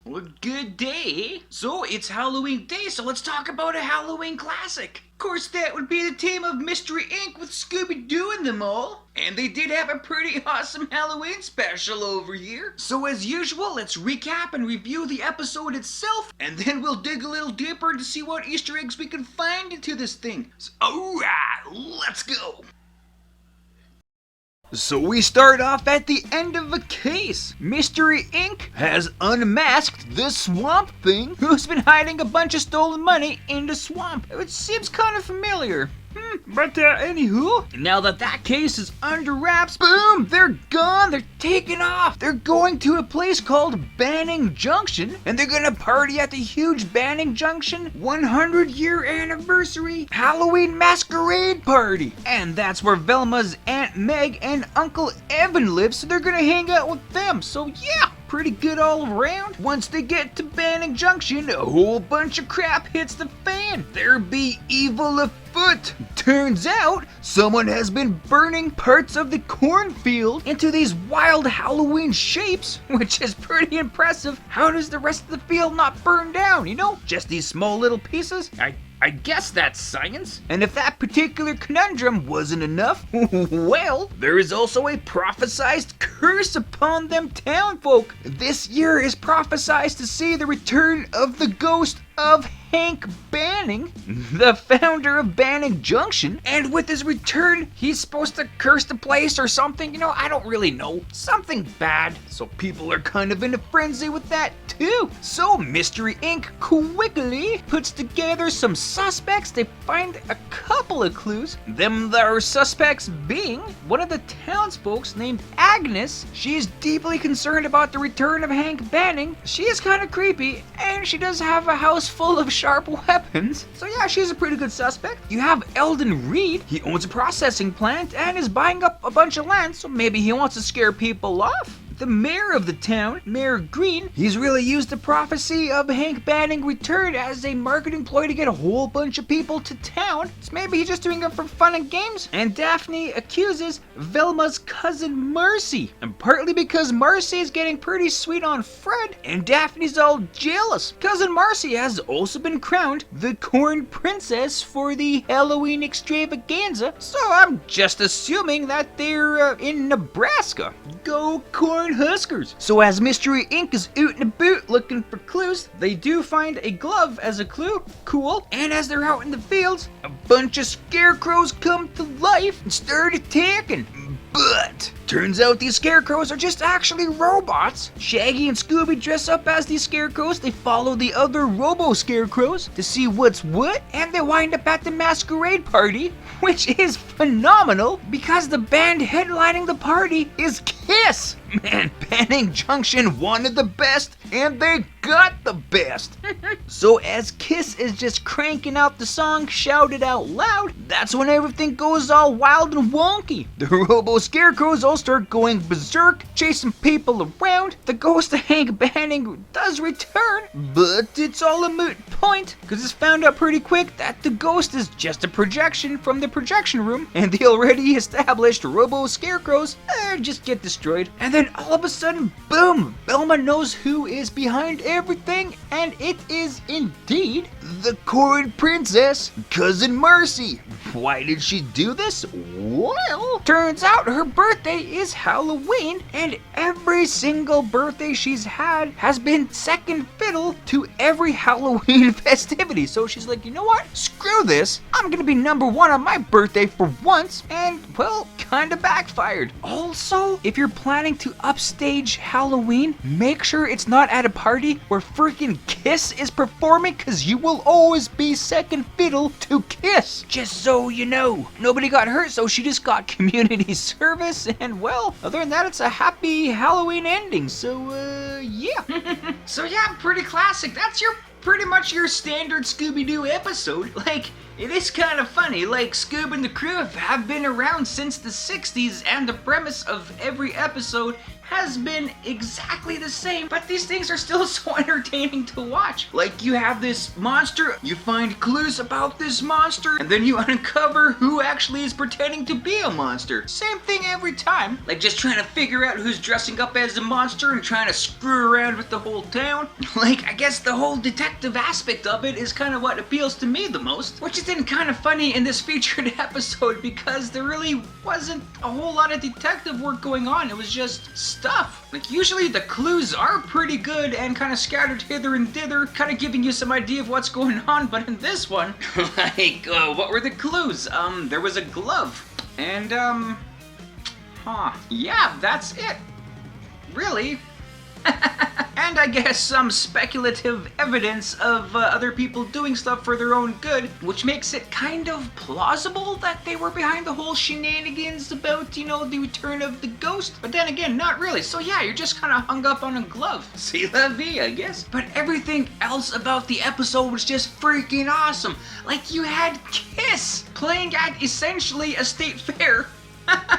Well, good day. So, it's Halloween day, so let's talk about a Halloween classic. Of course, that would be the team of Mystery Inc. with Scooby-Doo in them all. And they did have a pretty awesome Halloween special over here. So as usual, let's recap and review the episode itself, and then we'll dig a little deeper to see what Easter eggs we can find into this thing. So, alright, let's go. So we start off at the end of a case. Mystery Inc. has unmasked the Swamp Thing, who's been hiding a bunch of stolen money in the swamp. It seems kind of familiar. But anywho, now that case is under wraps, boom, they're gone, they're taken off. They're going to a place called Bannon Junction, and they're gonna party at the huge Bannon Junction 100-year anniversary Halloween Masquerade Party. And that's where Velma's Aunt Meg and Uncle Evan live, so they're gonna hang out with them. So yeah, pretty good all around. Once they get to Bannon Junction, a whole bunch of crap hits the fan. There be evil afoot. Turns out, someone has been burning parts of the cornfield into these wild Halloween shapes, which is pretty impressive. How does the rest of the field not burn down, you know? Just these small little pieces? I guess that's science. And if that particular conundrum wasn't enough, well, there is also a prophesized curse upon them townfolk. This year is prophesized to see the return of the ghost of Hank Banning, the founder of Bannon Junction, and with his return, he's supposed to curse the place or something, you know, I don't really know. Something bad. So people are kind of in a frenzy with that too. So Mystery Inc. quickly puts together some suspects. They find a couple of clues. Them there suspects being one of the townsfolk named Agnes. She is deeply concerned about the return of Hank Banning. She is kind of creepy, and she does have a house full of sharp weapons. So yeah, she's a pretty good suspect. You have Eldon Reed. He owns a processing plant and is buying up a bunch of land, so maybe he wants to scare people off. The mayor of the town, Mayor Green, he's really used the prophecy of Hank Banning return as a marketing ploy to get a whole bunch of people to town. So maybe he's just doing it for fun and games. And Daphne accuses Velma's cousin Marcy, and partly because Marcy is getting pretty sweet on Fred, and Daphne's all jealous. Cousin Marcy has also been crowned the Corn Princess for the Halloween extravaganza, so I'm just assuming that they're in Nebraska. Go Corn Huskers! So as Mystery Inc. is out and about looking for clues, they do find a glove as a clue. Cool. And as they're out in the fields, a bunch of scarecrows come to life and start attacking. But turns out these scarecrows are just actually robots. Shaggy and Scooby dress up as these scarecrows. They follow the other robo-scarecrows to see what's what, and they wind up at the Masquerade Party, which is phenomenal because the band headlining the party is Kiss. Man, Bannon Junction wanted the best, and they got the best. So as Kiss is just cranking out the song Shout It Out Loud, that's when everything goes all wild and wonky. The robo-scarecrows all start going berserk, chasing people around. The ghost of Hank Banning does return, but it's all a moot point, because it's found out pretty quick that the ghost is just a projection from the projection room, and the already established robo-scarecrows just get destroyed. And then all of a sudden, boom, Velma knows who is behind everything, and it is indeed the Corn Princess, Cousin Marcy. Why did she do this? Well, turns out her birthday is Halloween, and every single birthday she's had has been second fiddle to every Halloween festivity. So she's like, you know what? Screw this. I'm gonna be number one on my birthday for once, and well, kinda backfired. Also, if you're planning to upstage Halloween, make sure it's not at a party where freaking Kiss is performing, cause you will always be second fiddle to Kiss. Just so you know. Nobody got hurt, so she just got community service, and well, other than that, it's a happy Halloween ending, so yeah. So yeah, pretty classic. That's pretty much your standard Scooby-Doo episode. Like, It is kind of funny, like Scoob and the crew have been around since the 60s, and the premise of every episode has been exactly the same, but these things are still so entertaining to watch. Like, you have this monster, you find clues about this monster, and then you uncover who actually is pretending to be a monster. Same thing every time. Like, just trying to figure out who's dressing up as a monster and trying to screw around with the whole town. Like, I guess the whole detective aspect of it is kind of what appeals to me the most, which is then kind of funny in this featured episode because there really wasn't a whole lot of detective work going on. It was just stuff. Like, usually the clues are pretty good and kind of scattered hither and thither, kind of giving you some idea of what's going on, but in this one, like, what were the clues? There was a glove, and, yeah, that's it. Really? And I guess some speculative evidence of other people doing stuff for their own good, which makes it kind of plausible that they were behind the whole shenanigans about, you know, the return of the ghost. But then again, not really. So yeah, you're just kind of hung up on a glove. C'est la vie, I guess. But everything else about the episode was just freaking awesome. Like, you had Kiss playing at essentially a state fair.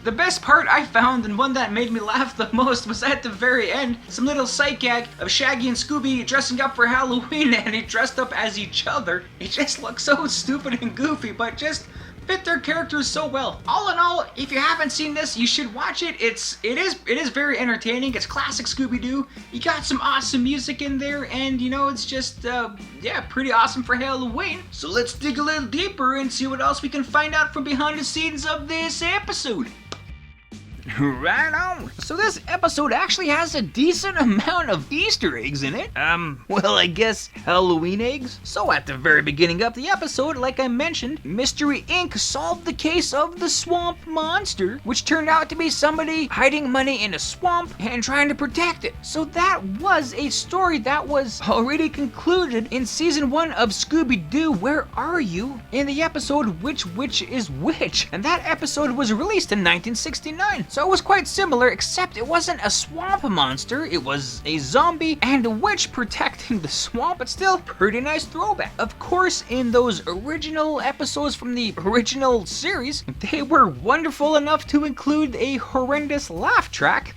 The best part I found, and one that made me laugh the most, was at the very end. Some little sight gag of Shaggy and Scooby dressing up for Halloween, and they dressed up as each other. It just looks so stupid and goofy, but just fit their characters so well. All in all, if you haven't seen this, you should watch it. It is very entertaining. It's classic Scooby-Doo. You got some awesome music in there, and you know, it's just yeah, pretty awesome for Halloween. So let's dig a little deeper and see what else we can find out from behind the scenes of this episode. Right on. So this episode actually has a decent amount of Easter eggs in it. Well, I guess Halloween eggs. So at the very beginning of the episode, like I mentioned, Mystery Inc. solved the case of the swamp monster, which turned out to be somebody hiding money in a swamp and trying to protect it. So that was a story that was already concluded in season 1 of Scooby-Doo, Where Are You? In the episode Which Witch is Which? And that episode was released in 1969. So it was quite similar, except it wasn't a swamp monster, it was a zombie and a witch protecting the swamp, but still, pretty nice throwback. Of course, in those original episodes from the original series, they were wonderful enough to include a horrendous laugh track,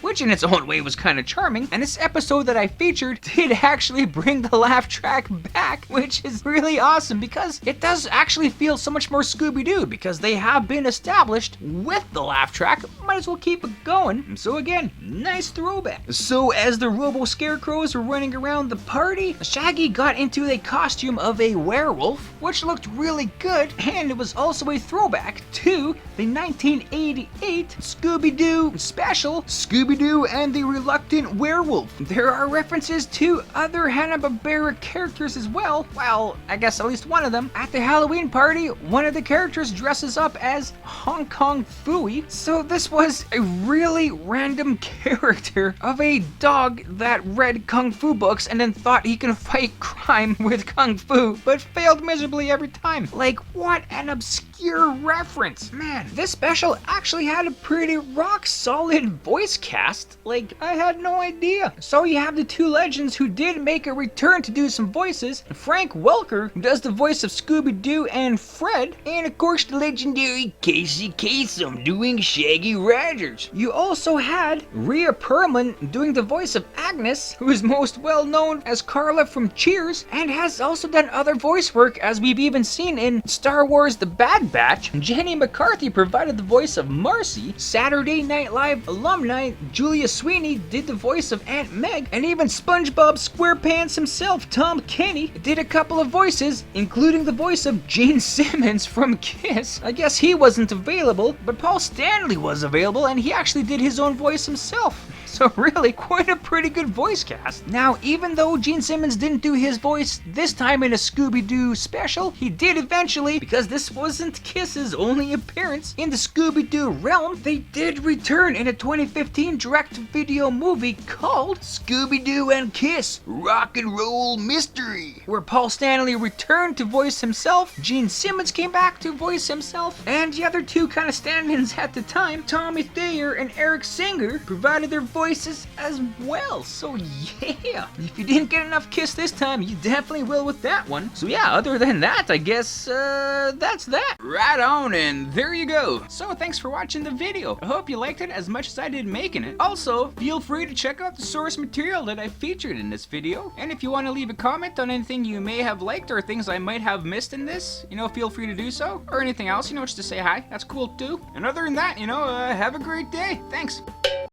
which in its own way was kind of charming, and this episode that I featured did actually bring the laugh track back, which is really awesome because it does actually feel so much more Scooby-Doo because they have been established with the laugh track. Might as well keep it going. So again, nice throwback. So as the Robo Scarecrows were running around the party, Shaggy got into a costume of a werewolf, which looked really good, and it was also a throwback to the 1988 Scooby-Doo special, Scooby-Doo and the Reluctant Werewolf. There are references to other Hanna-Barbera characters as well. Well, I guess at least one of them. At the Halloween party, one of the characters dresses up as Hong Kong Phooey. So this was a really random character of a dog that read Kung Fu books and then thought he can fight crime with Kung Fu, but failed miserably every time. Like, what an obscure reference. Man, this special actually had a pretty rock solid voice cast. Like, I had no idea. So you have the two legends who did make a return to do some voices. Frank Welker, who does the voice of Scooby-Doo and Fred, and of course the legendary Casey Kasem doing Shaggy Rogers. You also had Rhea Perlman doing the voice of Agnes, who is most well known as Carla from Cheers, and has also done other voice work as we've even seen in Star Wars The Bad Batch. Jenny McCarthy provided the voice of Marcy. Saturday Night Live alumni Julia Sweeney did the voice of Aunt Meg, and even SpongeBob SquarePants himself, Tom Kenny, did a couple of voices, including the voice of Gene Simmons from Kiss. I guess he wasn't available, but Paul Stanley was available, and he actually did his own voice himself. So really, quite a pretty good voice cast. Now, even though Gene Simmons didn't do his voice this time in a Scooby-Doo special, he did eventually, because this wasn't Kiss's only appearance in the Scooby-Doo realm. They did return in a 2015 direct-to-video movie called Scooby-Doo and Kiss Rock and Roll Mystery, where Paul Stanley returned to voice himself, Gene Simmons came back to voice himself, and the other two kind of stand-ins at the time, Tommy Thayer and Eric Singer, provided their voice voices as well. So yeah, if you didn't get enough Kiss this time, you definitely will with that one. So yeah, other than that, I guess that's that. Right on, and there you go. So thanks for watching the video. I hope you liked it as much as I did making it. Also, feel free to check out the source material that I featured in this video. And if you want to leave a comment on anything you may have liked or things I might have missed in this, feel free to do so. Or anything else, just to say hi. That's cool too. And other than that, have a great day. Thanks.